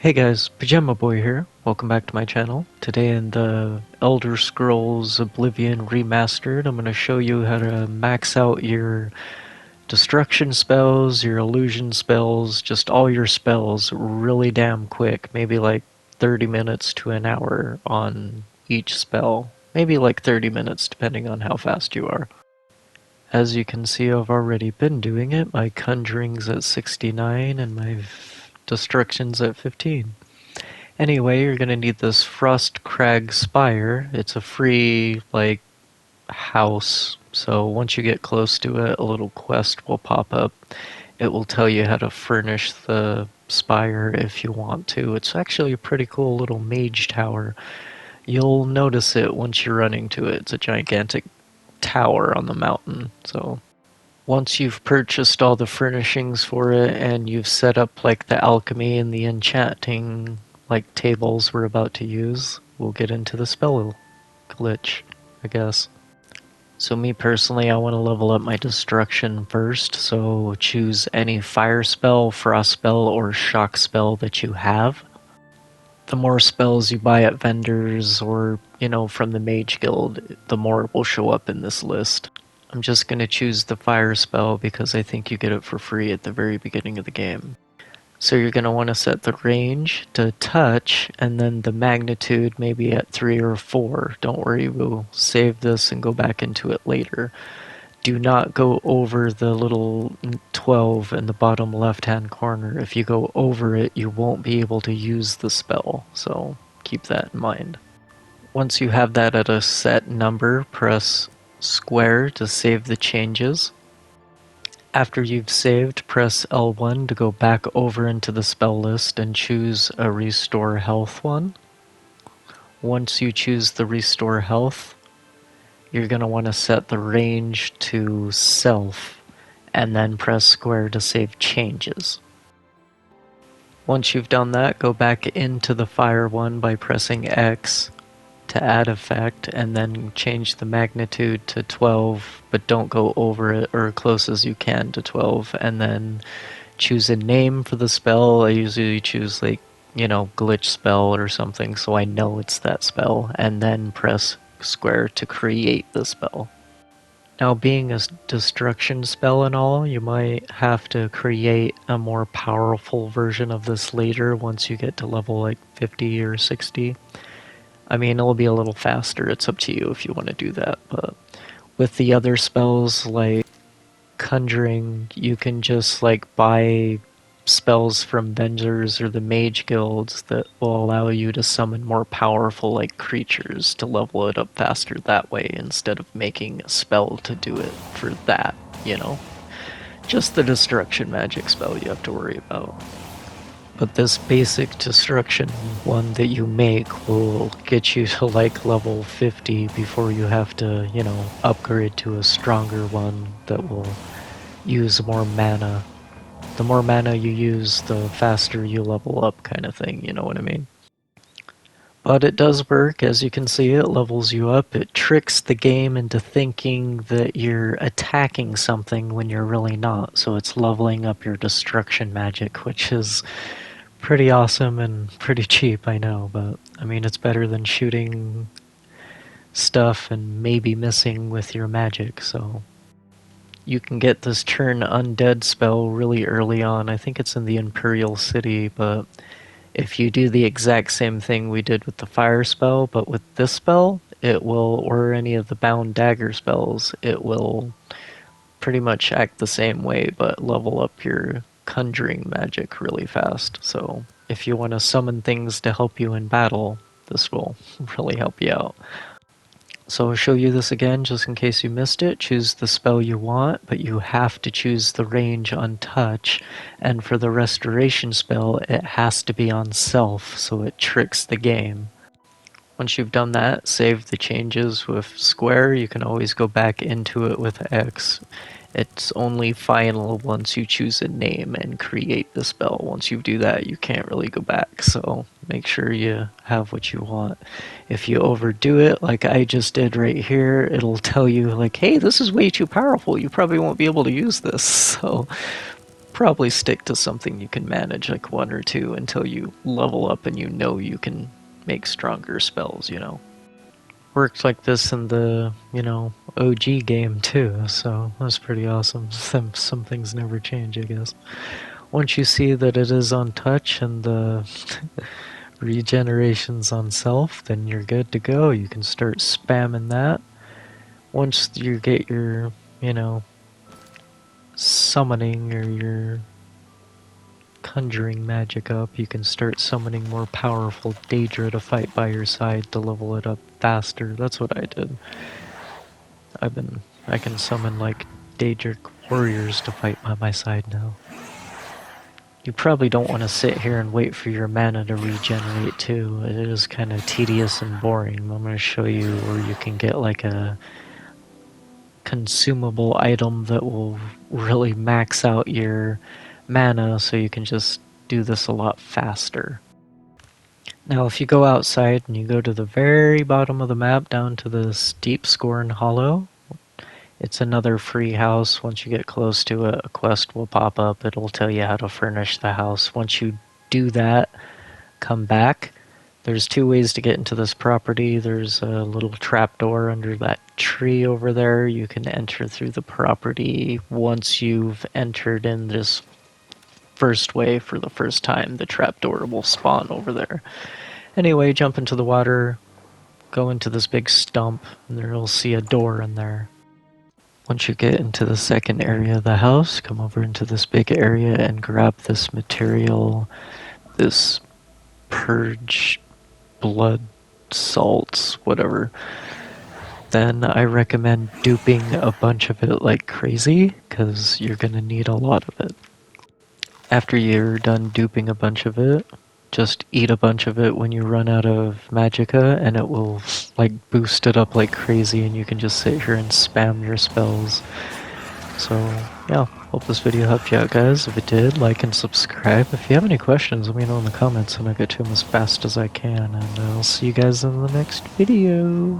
Hey guys, Pajama Boy here. Welcome back to my channel. Today in the Elder Scrolls Oblivion Remastered, I'm going to show you how to max out your destruction spells, your illusion spells, just all your spells really damn quick. Maybe like 30 minutes to an hour on each spell. Maybe like 30 minutes depending on how fast you are. As you can see, I've already been doing it. My Conjuring's at 69 and my Destruction's at 15. Anyway, you're gonna need this Frost Crag Spire. It's a free, house. So once you get close to it, a little quest will pop up. It will tell you how to furnish the spire if you want to. It's actually a pretty cool little mage tower. You'll notice it once you're running to it. It's a gigantic tower on the mountain. So once you've purchased all the furnishings for it and you've set up like the alchemy and the enchanting tables we're about to use, we'll get into the spell glitch, I guess. So me personally, I want to level up my destruction first, so choose any fire spell, frost spell, or shock spell that you have. The more spells you buy at vendors or, from the mage guild, the more will show up in this list. I'm just going to choose the fire spell because I think you get it for free at the very beginning of the game. So you're going to want to set the range to touch and then the magnitude maybe at 3 or 4. Don't worry, we'll save this and go back into it later. Do not go over the little 12 in the bottom left hand corner. If you go over it, you won't be able to use the spell, so keep that in mind. Once you have that at a set number, press square to save the changes. After you've saved, press L1 to go back over into the spell list and choose a Restore Health one. Once you choose the Restore Health, you're going to want to set the range to Self, and then press square to save changes. Once you've done that, go back into the Fire one by pressing X to add effect, and then change the magnitude to 12, but don't go over it or close as you can to 12, and then choose a name for the spell. I usually choose glitch spell or something so I know it's that spell, and then press square to create the spell. Now, being a destruction spell and all, you might have to create a more powerful version of this later once you get to level 50 or 60. I mean, it'll be a little faster. It's up to you if you want to do that. But with the other spells like Conjuring, you can just buy spells from vendors or the mage guilds that will allow you to summon more powerful creatures to level it up faster that way instead of making a spell to do it for that, Just the destruction magic spell you have to worry about. But this basic destruction one that you make will get you to level 50 before you have to, upgrade to a stronger one that will use more mana. The more mana you use, the faster you level up kind of thing, you know what I mean? But it does work, as you can see, it levels you up. It tricks the game into thinking that you're attacking something when you're really not, so it's leveling up your destruction magic, which is pretty awesome and pretty cheap, I know, but I mean, it's better than shooting stuff and maybe missing with your magic, so you can get this Turn Undead spell really early on. I think it's in the Imperial City, but if you do the exact same thing we did with the fire spell, but with this spell, it will, or any of the bound dagger spells, it will pretty much act the same way, but level up your conjuring magic really fast. So if you want to summon things to help you in battle, this will really help you out. So I'll show you this again just in case you missed it. Choose the spell you want, but you have to choose the range on touch, and for the restoration spell it has to be on self so it tricks the game. Once you've done that, save the changes with square. You can always go back into it with X. It's only final once you choose a name and create the spell. Once you do that, you can't really go back, so make sure you have what you want. If you overdo it, like I just did right here, it'll tell you hey, this is way too powerful, you probably won't be able to use this. So probably stick to something you can manage, like one or two, until you level up and you know you can make stronger spells, you know. Worked like this in the, OG game too, so that's pretty awesome. Some things never change, I guess. Once you see that it is on touch and the regeneration's on self, then you're good to go. You can start spamming that. Once you get your, summoning or your conjuring magic up, you can start summoning more powerful Daedra to fight by your side to level it up faster. That's what I did. I can summon like Daedric warriors to fight by my side now. You probably don't want to sit here and wait for your mana to regenerate too. It is kind of tedious and boring. I'm going to show you where you can get like a consumable item that will really max out your mana so you can just do this a lot faster. Now if you go outside and you go to the very bottom of the map down to this Deep Scorn Hollow, it's another free house. Once you get close to it, a quest will pop up. It'll tell you how to furnish the house. Once you do that, come back. There's two ways to get into this property. There's a little trapdoor under that tree over there. You can enter through the property. Once you've entered in this first way for the first time, the trapdoor will spawn over there. Anyway, jump into the water, go into this big stump, and there you'll see a door in there. Once you get into the second area of the house, come over into this big area and grab this material, this purge blood salts, whatever. Then I recommend duping a bunch of it like crazy, because you're gonna need a lot of it. After you're done duping a bunch of it, just eat a bunch of it when you run out of magicka, and it will like boost it up like crazy, and you can just sit here and spam your spells. So yeah, hope this video helped you out, guys. If it did, like and subscribe. If you have any questions, let me know in the comments and I'll get to them as fast as I can, and I'll see you guys in the next video.